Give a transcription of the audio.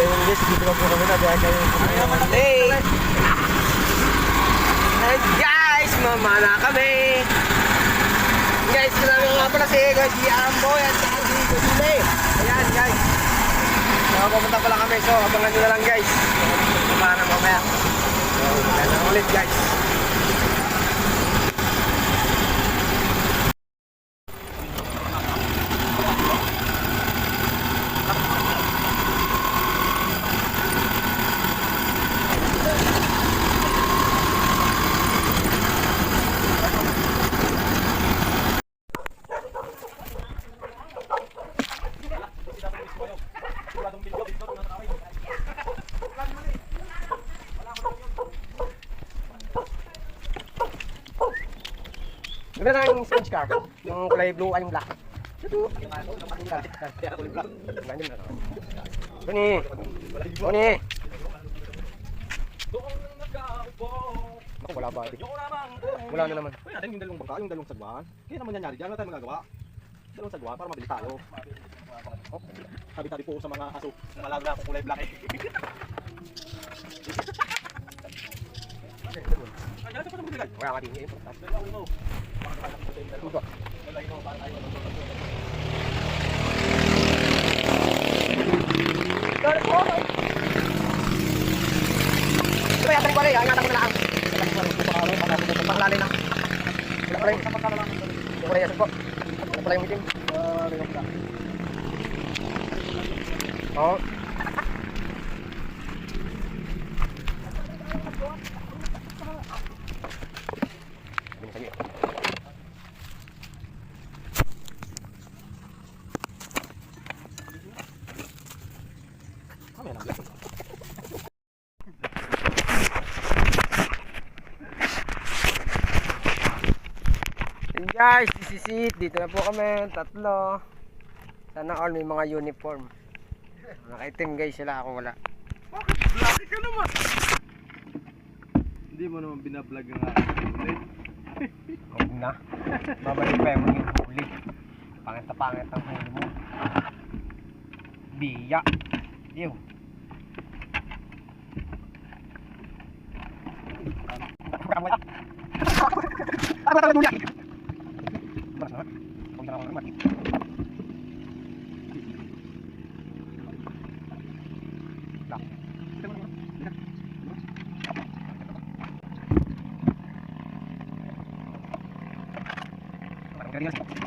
yung guys, dito na po kami na. Dahil kayo late. And guys, mamana kami. Guys, kasama nga pala si Gaji Amboy at si Andy Gajile. Ayan guys. Pupunta pala kami. So, abangan nyo na lang guys. Mamana mamaya. So, maganda ulit guys. Ganda na yung sponge car. Yung kulay blue ay yung black. Ito. Buni. Buni. Wala ba? Wala na naman. Kaya natin yung dalawang bangka, yung dalawang sagwan. Kaya naman nangyari dyan, wala tayong magagawa. Dalawang sagwan para mabilis tayo. Sabi-sabi po sa mga aso, nalalo na akong kulay black eh. Wala ka din eh. Ito yung pala eh, ingatan ko na lang. Panglalay na. Wala pala yung wala yung po. Wala pala yung meeting. Oo. Guys, this is it. Dito na po kami, tatlo. Sana all may mga uniform. Nakaitim guys sila, ako wala. Bakit vlog ka naman? Hindi mo naman binablog ang aking ulit. Huwag na. Babalik pa yung huli. Pangit na pangit ang huli mo. Biya. Ew. Gracias.